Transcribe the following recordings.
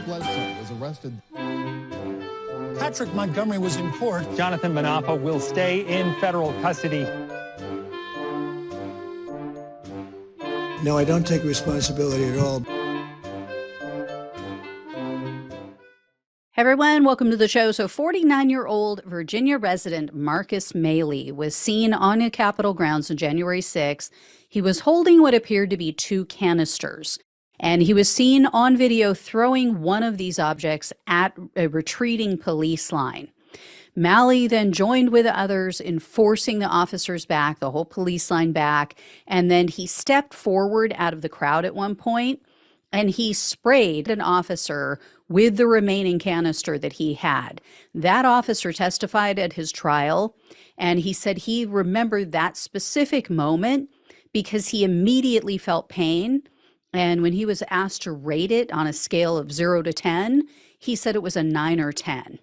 Bledsoe was arrested. Patrick Montgomery was in court. Jonathan Manapa will stay in federal custody. No, I don't take responsibility at all. Hey everyone, welcome to the show. So 49-year-old Virginia resident Markus Maly was seen on the Capitol grounds on January 6th. He was holding what appeared to be 2 canisters, and he was seen on video throwing one of these objects at a retreating police line. Maly then joined with others in forcing the officers back, the whole police line back, and then he stepped forward out of the crowd at one point, and he sprayed an officer with the remaining canister that he had. That officer testified at his trial, and he said he remembered that specific moment because he immediately felt pain. And when he was asked to rate it on a scale of 0 to 10, he said it was a 9 or 10.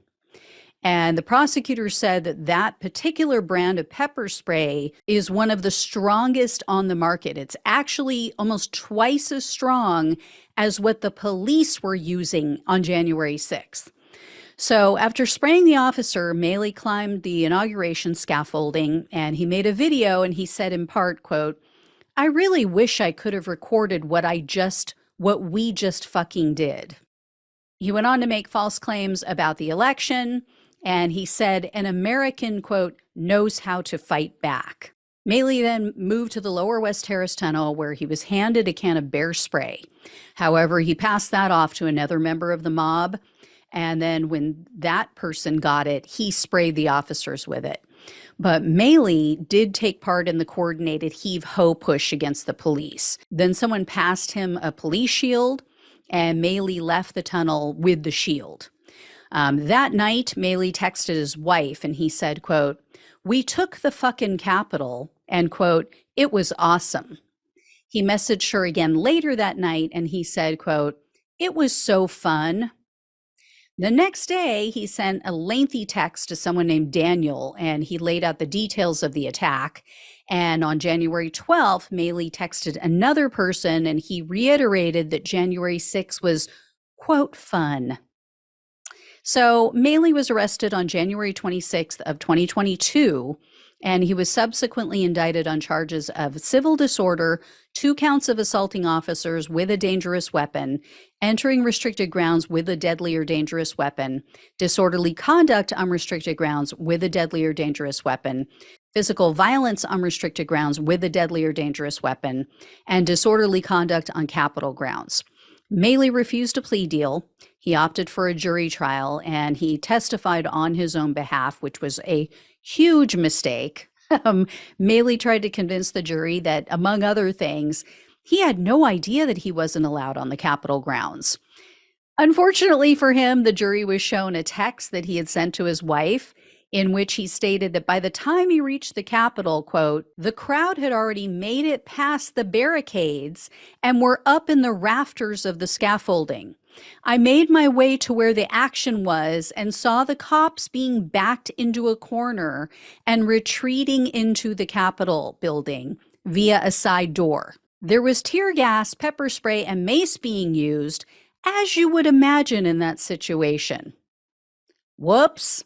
And the prosecutor said that that particular brand of pepper spray is one of the strongest on the market. It's actually almost twice as strong as what the police were using on January 6th. So after spraying the officer, Maly climbed the inauguration scaffolding, and he made a video, and he said in part, quote, "I really wish I could have recorded what we just fucking did." He went on to make false claims about the election, and he said an American, quote, knows how to fight back. Maly then moved to the Lower West Terrace Tunnel, where he was handed a can of bear spray. However, he passed that off to another member of the mob, and then when that person got it, he sprayed the officers with it. But Maly did take part in the coordinated heave-ho push against the police. Then someone passed him a police shield, and Maly left the tunnel with the shield. That night, Maly texted his wife, and he said, quote, "We took the fucking Capitol," and quote, "it was awesome." He messaged her again later that night, and he said, quote, "It was so fun." The next day, he sent a lengthy text to someone named Daniel, and he laid out the details of the attack. And on January 12th, Maly texted another person, and he reiterated that January 6th was, quote, "fun." So Maly was arrested on January 26th of 2022, and he was subsequently indicted on charges of civil disorder, 2 counts of assaulting officers with a dangerous weapon, entering restricted grounds with a deadly or dangerous weapon, disorderly conduct on restricted grounds with a deadly or dangerous weapon, physical violence on restricted grounds with a deadly or dangerous weapon, and disorderly conduct on Capitol grounds. Maly refused a plea deal. He opted for a jury trial, and he testified on his own behalf, which was a huge mistake. Maly tried to convince the jury that, among other things, he had no idea that he wasn't allowed on the Capitol grounds. Unfortunately for him, the jury was shown a text that he had sent to his wife, in which he stated that by the time he reached the Capitol, quote, "the crowd had already made it past the barricades and were up in the rafters of the scaffolding. I made my way to where the action was and saw the cops being backed into a corner and retreating into the Capitol building via a side door. There was tear gas, pepper spray, and mace being used, as you would imagine in that situation." Whoops.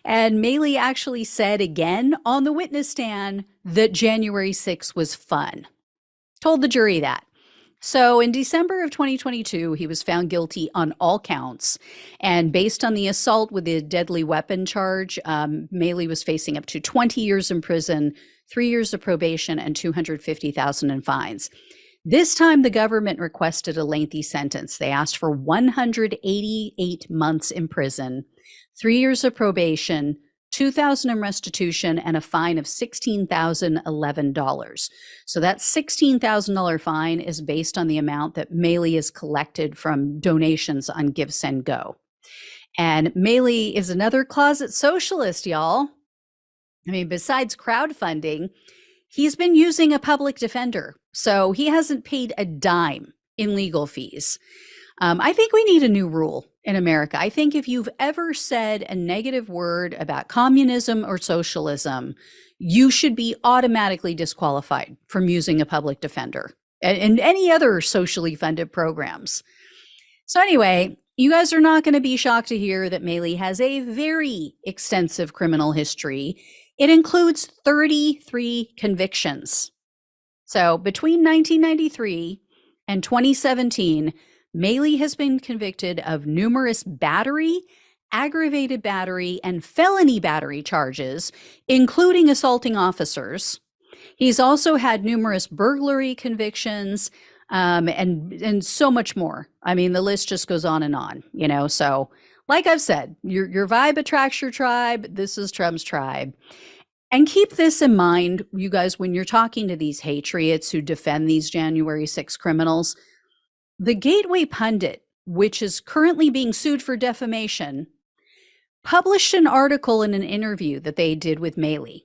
And Maly actually said again on the witness stand that January 6th was fun. Told the jury that. So in December of 2022, he was found guilty on all counts. And based on the assault with a deadly weapon charge, Maly was facing up to 20 years in prison, 3 years of probation, and $250,000 in fines. This time, the government requested a lengthy sentence. They asked for 188 months in prison, 3 years of probation, $2,000 in restitution, and a fine of $16,011. So that $16,000 fine is based on the amount that Maly has collected from donations on Give, Send, Go. And Maly is another closet socialist, y'all. I mean, besides crowdfunding, he's been using a public defender. So he hasn't paid a dime in legal fees. I think we need a new rule in America. I think if you've ever said a negative word about communism or socialism, you should be automatically disqualified from using a public defender and any other socially funded programs. So anyway, you guys are not going to be shocked to hear that Maly has a very extensive criminal history. It includes 33 convictions. So between 1993 and 2017, Maly has been convicted of numerous battery, aggravated battery, and felony battery charges, including assaulting officers. He's also had numerous burglary convictions, and so much more. I mean, the list just goes on and on, you know. So, like I've said, your vibe attracts your tribe. This is Trump's tribe. And keep this in mind, you guys, when you're talking to these patriots who defend these January 6 criminals. The Gateway Pundit, which is currently being sued for defamation, published an article in an interview that they did with Maly.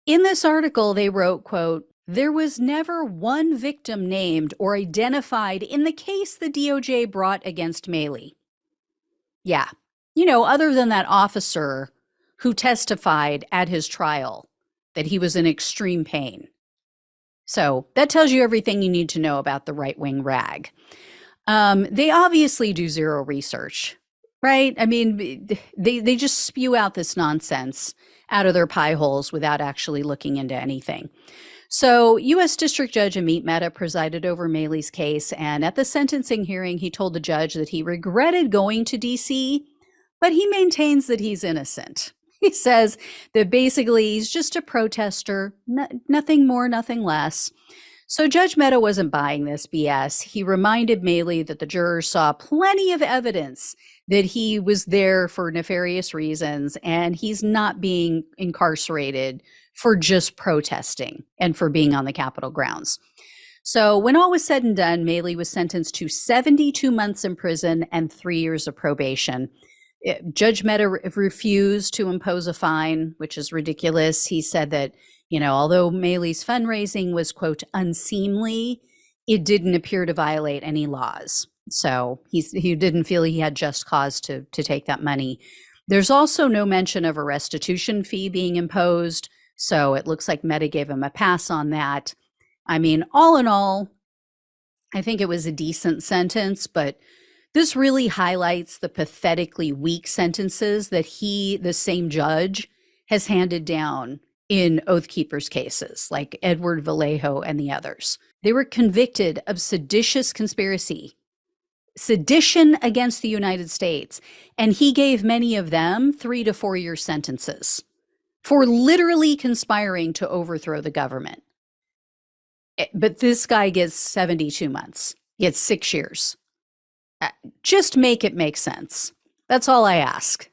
In this article, they wrote, quote, "There was never one victim named or identified in the case the DOJ brought against Maly." Yeah, you know, other than that officer who testified at his trial that he was in extreme pain. So that tells you everything you need to know about the right-wing rag. They obviously do zero research, right? I mean, they just spew out this nonsense out of their pie holes without actually looking into anything. So U.S. District Judge Amit Mehta presided over Maly's case, and at the sentencing hearing, he told the judge that he regretted going to D.C., but he maintains that he's innocent. He says that basically he's just a protester, nothing more, nothing less. So Judge Mehta wasn't buying this BS. He reminded Maly that the jurors saw plenty of evidence that he was there for nefarious reasons, and he's not being incarcerated for just protesting and for being on the Capitol grounds. So when all was said and done, Maly was sentenced to 72 months in prison and 3 years of probation. Judge Mehta refused to impose a fine, which is ridiculous. He said that, you know, although Maly's fundraising was, quote, unseemly, it didn't appear to violate any laws. So he didn't feel he had just cause to take that money. There's also no mention of a restitution fee being imposed. So it looks like Mehta gave him a pass on that. I mean, all in all, I think it was a decent sentence, but this really highlights the pathetically weak sentences that the same judge, has handed down in Oath Keepers cases, like Edward Vallejo and the others. They were convicted of seditious conspiracy, sedition against the United States, and he gave many of them 3 to 4 year sentences for literally conspiring to overthrow the government. But this guy gets 72 months, gets 6 years. Just make it make sense. That's all I ask.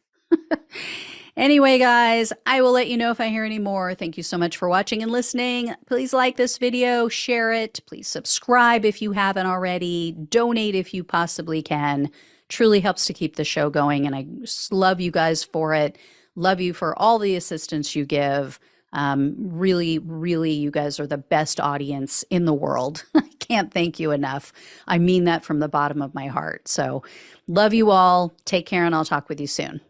Anyway, guys, I will let you know if I hear any more. Thank you so much for watching and listening. Please like this video, share it. Please subscribe if you haven't already. Donate if you possibly can. Truly helps to keep the show going, and I just love you guys for it. Love you for all the assistance you give. Really, really, you guys are the best audience in the world. I can't thank you enough. I mean that from the bottom of my heart. So love you all. Take care, and I'll talk with you soon.